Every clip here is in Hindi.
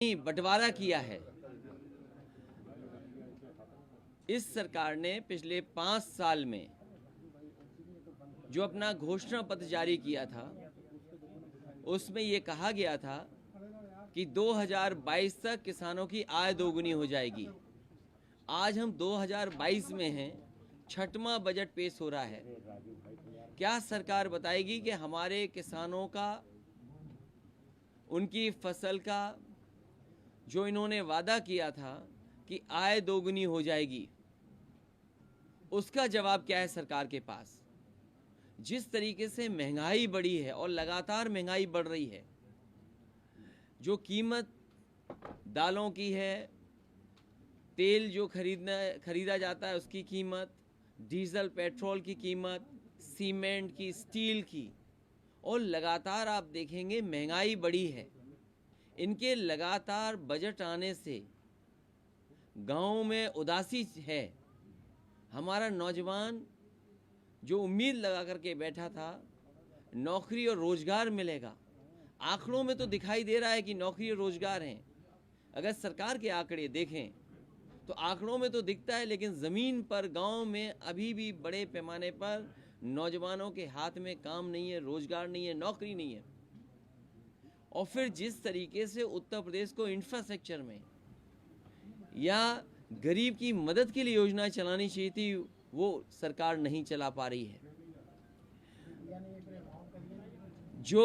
बंटवारा किया है। इस सरकार ने पिछले 5 साल में जो अपना घोषणा पत्र जारी किया था, उसमें ये कहा गया था कि 2022 तक किसानों की आय दोगुनी हो जाएगी। आज हम 2022 में हैं, 6वां बजट पेश हो रहा है। क्या सरकार बताएगी कि हमारे किसानों का, उनकी फसल का जो इन्होंने वादा किया था कि आय दोगुनी हो जाएगी, उसका जवाब क्या है सरकार के पास? जिस तरीके से महंगाई बढ़ी है और लगातार महंगाई बढ़ रही है, जो कीमत दालों की है, तेल जो खरीदा जाता है उसकी कीमत, डीजल पेट्रोल की कीमत, सीमेंट की, स्टील की, और लगातार आप देखेंगे महंगाई बढ़ी है। इनके लगातार बजट आने से गांव में उदासी है। हमारा नौजवान जो उम्मीद लगा करके बैठा था नौकरी और रोजगार मिलेगा, आंकड़ों में तो दिखाई दे रहा है कि नौकरी और रोजगार हैं। अगर सरकार के आंकड़े देखें तो आंकड़ों में तो दिखता है, लेकिन ज़मीन पर गांव में अभी भी बड़े पैमाने पर नौजवानों के हाथ में काम नहीं है, रोजगार नहीं है, नौकरी नहीं है। और फिर जिस तरीके से उत्तर प्रदेश को इंफ्रास्ट्रक्चर में या गरीब की मदद के लिए योजना चलानी चाहिए थी, वो सरकार नहीं चला पा रही है। जो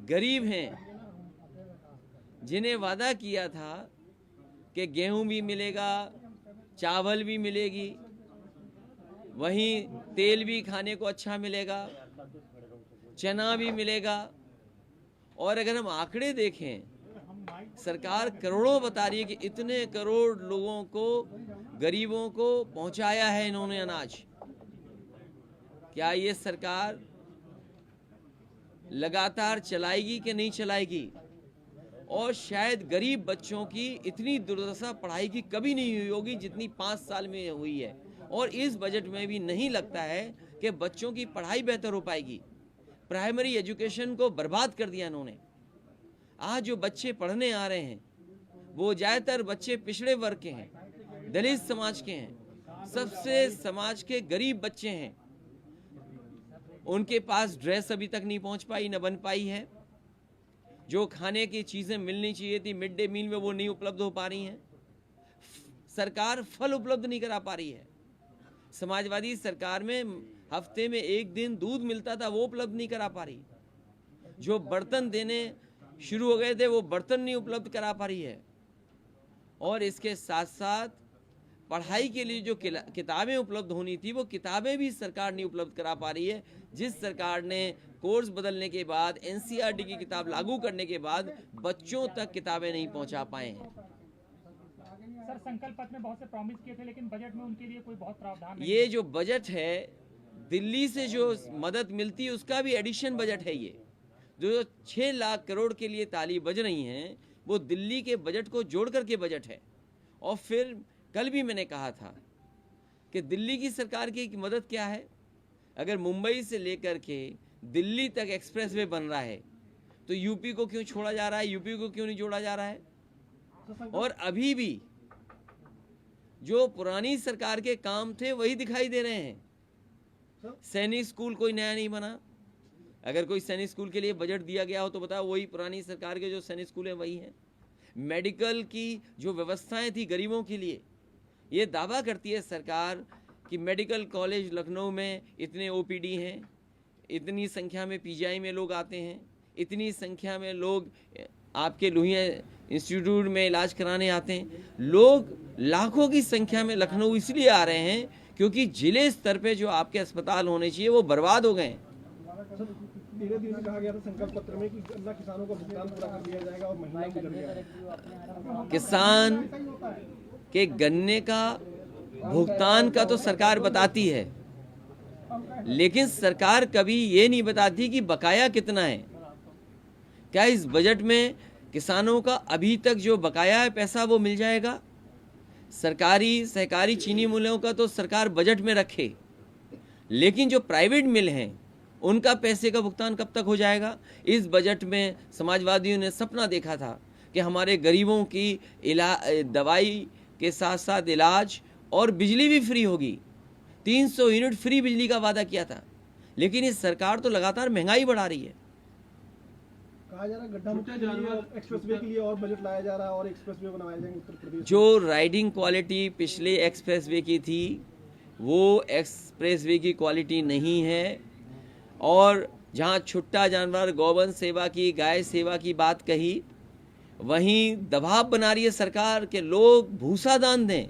गरीब हैं, जिन्हें वादा किया था कि गेहूं भी मिलेगा, चावल भी मिलेगी, वहीं तेल भी खाने को अच्छा मिलेगा, चना भी मिलेगा, और अगर हम आंकड़े देखें, सरकार करोड़ों बता रही है कि इतने करोड़ लोगों को, गरीबों को पहुंचाया है इन्होंने अनाज। क्या ये सरकार लगातार चलाएगी कि नहीं चलाएगी? और शायद गरीब बच्चों की इतनी दुर्दशा पढ़ाई की कभी नहीं हुई होगी जितनी 5 साल में हुई है, और इस बजट में भी नहीं लगता है कि बच्चों की पढ़ाई बेहतर हो पाएगी। प्राइमरी एजुकेशन को बर्बाद कर दिया इन्होंने। आज जो बच्चे पढ़ने आ रहे हैं वो ज़्यादातर बच्चे पिछड़े वर्ग के हैं, दलित समाज के हैं, सबसे समाज के गरीब बच्चे हैं। उनके पास ड्रेस अभी तक नहीं पहुंच पाई, न बन पाई है। जो खाने की चीज़ें मिलनी चाहिए थी मिड डे मील में, वो नहीं उपलब्ध हो पा रही हैं। सरकार फल उपलब्ध नहीं करा पा रही है। समाजवादी सरकार में हफ्ते में 1 दिन दूध मिलता था, वो उपलब्ध नहीं करा पा रही। जो बर्तन देने शुरू हो गए थे वो बर्तन नहीं उपलब्ध करा पा रही है। और इसके साथ साथ पढ़ाई के लिए जो किताबें उपलब्ध होनी थी, वो किताबें भी सरकार नहीं उपलब्ध करा पा रही है। जिस सरकार ने कोर्स बदलने के बाद, एनसीईआरटी की किताब लागू करने के बाद बच्चों तक किताबें नहीं पहुंचा पाए हैं। सर, संकल्प पत्र में बहुत से प्रॉमिस किए थे, लेकिन बजट में उनके लिए कोई बहुत प्रावधान नहीं। ये जो बजट है, दिल्ली से जो मदद मिलती है उसका भी एडिशन बजट है। ये जो 6 लाख करोड़ के लिए ताली बज रही हैं, वो दिल्ली के बजट को जोड़ करके बजट है। और फिर कल भी मैंने कहा था कि दिल्ली की सरकार की मदद क्या है? अगर मुंबई से लेकर के दिल्ली तक एक्सप्रेसवे बन रहा है तो यूपी को क्यों छोड़ा जा रहा है, यूपी को क्यों नहीं जोड़ा जा रहा है? और अभी भी जो पुरानी सरकार के काम थे वही दिखाई दे रहे हैं। सैनिक स्कूल कोई नया नहीं बना। अगर कोई सैनिक स्कूल के लिए बजट दिया गया हो तो बताओ, वही पुरानी सरकार के जो सैनिक स्कूल हैं वही हैं। मेडिकल की जो व्यवस्थाएं थी गरीबों के लिए, ये दावा करती है सरकार कि मेडिकल कॉलेज लखनऊ में इतने ओपीडी हैं, इतनी संख्या में पीजीआई में लोग आते हैं, इतनी संख्या में लोग आपके लोहिया इंस्टीट्यूट में इलाज कराने आते हैं। लोग लाखों की संख्या में लखनऊ इसलिए आ रहे हैं क्योंकि जिले स्तर पे जो आपके अस्पताल होने चाहिए वो बर्बाद हो गए हैं। धीरे-धीरे कहा गया था संकल्प पत्र में कि गन्ना किसानों का भुगतान पूरा कर दिया जाएगा और महीना गुजर गया। किसान के गन्ने का भुगतान का तो सरकार बताती है, लेकिन सरकार कभी ये नहीं बताती कि बकाया कितना है। क्या इस बजट में किसानों का अभी तक जो बकाया है पैसा वो मिल जाएगा? सरकारी सहकारी चीनी मिलों का तो सरकार बजट में रखे, लेकिन जो प्राइवेट मिल हैं उनका पैसे का भुगतान कब तक हो जाएगा? इस बजट में समाजवादियों ने सपना देखा था कि हमारे गरीबों की दवाई के साथ साथ इलाज और बिजली भी फ्री होगी। 300 यूनिट फ्री बिजली का वादा किया था, लेकिन इस सरकार तो लगातार महंगाई बढ़ा रही है। कहा जा रहा है गड्ढा मुक्ति के लिए एक्सप्रेसवे के लिए और बजट लाया जा रहा है और एक्सप्रेसवे बनाए जाएंगे उत्तर प्रदेश। जो राइडिंग क्वालिटी पिछले एक्सप्रेसवे की थी वो एक्सप्रेसवे की क्वालिटी नहीं है। और जहां छुट्टा जानवर गौवंश सेवा की, गाय सेवा की बात कही, वहीं दबाव बना रही है सरकार के लोग भूसा दान दें।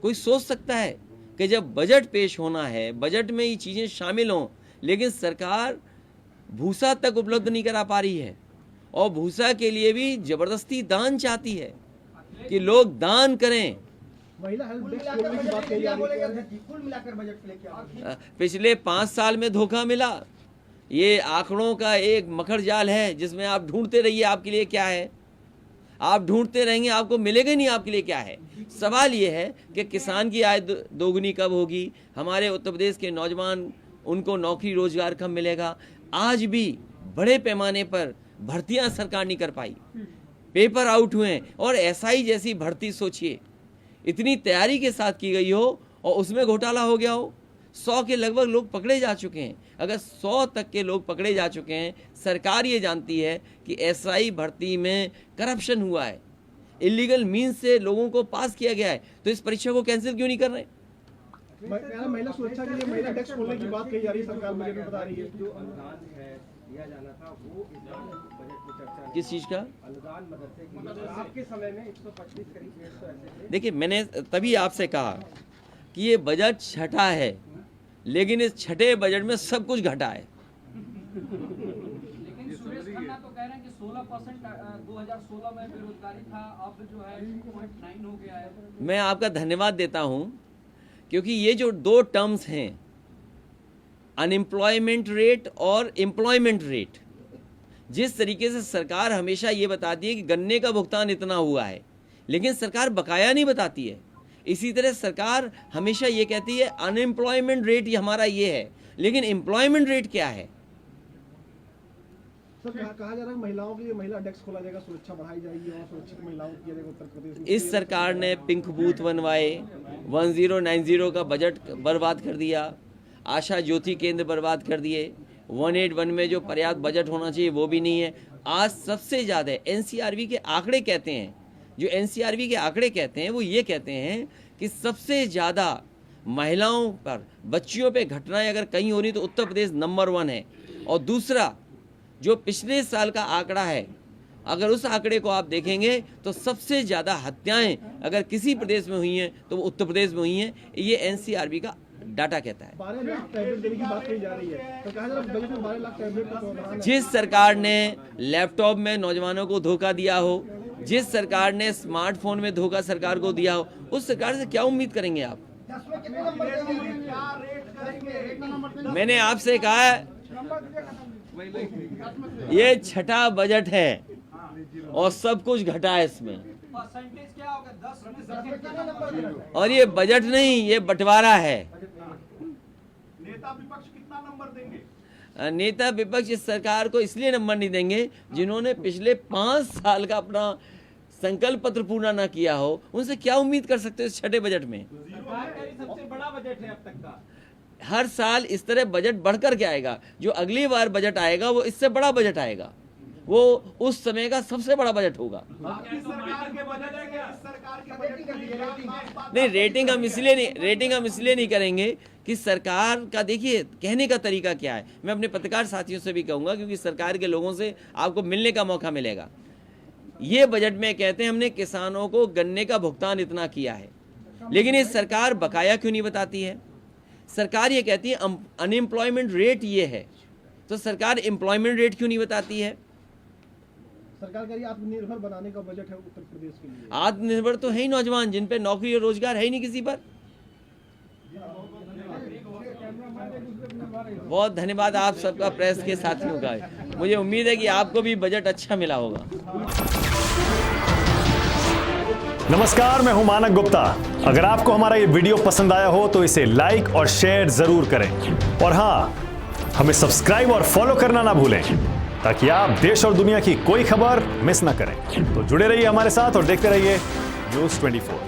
कोई सोच सकता है कि जब बजट पेश होना है, बजट में ये चीज़ें शामिल हों, लेकिन सरकार भूसा तक उपलब्ध नहीं करा पा रही है और भूसा के लिए भी जबरदस्ती दान चाहती है कि लोग दान करें। महिला हेल्प डेस्क खोलने की बात कही जा रही है, कुल मिलाकर बजट पे क्या पिछले 5 साल में धोखा मिला। ये आंकड़ों का एक मखर जाल है जिसमें आप ढूंढते रहिए आपके लिए क्या है, आप ढूंढते रहेंगे आपको मिलेगा ही नहीं आपके लिए क्या है। सवाल ये है कि किसान की आय दोगुनी कब होगी, हमारे उत्तर प्रदेश के नौजवान उनको नौकरी रोजगार कब मिलेगा। आज भी बड़े पैमाने पर भर्तियां सरकार नहीं कर पाई, पेपर आउट हुए हैं। और एसआई जैसी भर्ती सोचिए, इतनी तैयारी के साथ की गई हो और उसमें घोटाला हो गया हो। 100 के लगभग लोग पकड़े जा चुके हैं। अगर 100 तक के लोग पकड़े जा चुके हैं, सरकार ये जानती है कि एसआई भर्ती में करप्शन हुआ है, इलीगल मीन्स से लोगों को पास किया गया है, तो इस परीक्षा को कैंसिल क्यों नहीं कर रहे? महिला सुरक्षा के लिए महिला डेस्क खोलने की बात कही जा रही है, सरकार बजट में बता रही है। जो अनुदान है दिया जाना था वो इस बार बजट में चर्चा किस चीज़ का अनुदान मदरसे की आपके समय में 125 करीब 150 ऐसे थे। देखिए, मैंने तभी आपसे कहा कि ये बजट छठा है, लेकिन इस छठे बजट में सब कुछ घटा है। लेकिन सुरेश खन्ना तो कह रहे हैं कि 16% 2016 में बेरोजगारी था, अब जो है 2.9 हो गया है। मैं आपका धन्यवाद देता हूं, क्योंकि ये जो 2 टर्म्स हैं, अनएम्प्लॉयमेंट रेट और एम्प्लॉयमेंट रेट, जिस तरीके से सरकार हमेशा ये बताती है कि गन्ने का भुगतान इतना हुआ है, लेकिन सरकार बकाया नहीं बताती है। इसी तरह सरकार हमेशा ये कहती है अनएम्प्लॉयमेंट रेट हमारा ये है, लेकिन एम्प्लॉयमेंट रेट क्या है? सर कहा जा रहा है महिलाओं के लिए महिला डेस्क खोला जाएगा, सुरक्षा बढ़ाई जाएगी और सुरक्षित महिलाओं की जाएगा उत्तर प्रदेश में। इस सरकार ने पिंक बूथ बनवाए, 1090 का बजट बर्बाद कर दिया, आशा ज्योति केंद्र बर्बाद कर दिए, 181 में जो पर्याप्त बजट होना चाहिए वो भी नहीं है। आज सबसे ज़्यादा एनसीआरबी के आंकड़े कहते हैं, जो एनसीआरबी के आंकड़े कहते हैं वो ये कहते हैं कि सबसे ज़्यादा महिलाओं पर, बच्चियों पे घटनाएं अगर कहीं हो रही तो उत्तर प्रदेश नंबर 1 है। और दूसरा जो पिछले साल का आंकड़ा है, अगर उस आंकड़े को आप देखेंगे तो सबसे ज़्यादा हत्याएं अगर किसी प्रदेश में हुई हैं तो वो उत्तर प्रदेश में हुई हैं। ये एनसीआरबी का डाटा कहता है। 12 लाख टैबलेट देने की बात कही जा रही है, तो कहा जा रहा है बजट में 12 लाख टैबलेट का प्रावधान है। जिस सरकार ने लैपटॉप में नौजवानों को धोखा दिया हो, जिस सरकार ने स्मार्टफोन में धोखा सरकार को दिया हो, उस सरकार से क्या उम्मीद करेंगे आप? मैंने आपसे कहा ये छठा बजट है और सब कुछ घटा है इसमें। परसेंटेज क्या होगा? 10 और ये बजट नहीं, ये बंटवारा है। नेता विपक्ष कितना नंबर देंगे? नेता विपक्ष इस सरकार को इसलिए नंबर नहीं देंगे जिन्होंने पिछले 5 साल का अपना संकल्प पत्र पूरा ना किया हो। उनसे क्या उम्मीद कर सकते हो इस छठे बजट में? सबसे बड़ा बजट है अब तक का। हर साल इस तरह बजट बढ़कर के आएगा। जो अगली बार बजट आएगा वो इससे बड़ा बजट आएगा, वो उस समय का सबसे बड़ा बजट होगा। नहीं, रेटिंग हम इसलिए नहीं करेंगे कि सरकार का, देखिए कहने का तरीका क्या है। मैं अपने पत्रकार साथियों से भी कहूंगा, क्योंकि सरकार के लोगों से आपको मिलने का मौका मिलेगा। ये बजट में कहते हैं हमने किसानों को गन्ने का भुगतान इतना किया है, लेकिन ये सरकार बकाया क्यों नहीं बताती है? सरकार ये कहती है अनएम्प्लॉयमेंट रेट ये है, तो सरकार एम्प्लॉयमेंट रेट क्यों नहीं बताती है? सरकार का ये आत्मनिर्भर बनाने का बजट है उत्तर प्रदेश के लिए। आत्मनिर्भर तो है ही नौजवान, जिन पे नौकरी और रोजगार है ही नहीं किसी पर। बहुत धन्यवाद आप सबका, प्रेस के साथियों का। मुझे उम्मीद है कि आपको भी बजट अच्छा मिला होगा। नमस्कार, मैं हूं मानक गुप्ता। अगर आपको हमारा ये वीडियो पसंद आया हो तो इसे लाइक और शेयर जरूर करें, और हां, हमें सब्सक्राइब और फॉलो करना ना भूलें। ताकि आप देश और दुनिया की कोई खबर मिस ना करें। तो जुड़े रहिए हमारे साथ और देखते रहिए न्यूज़ 24।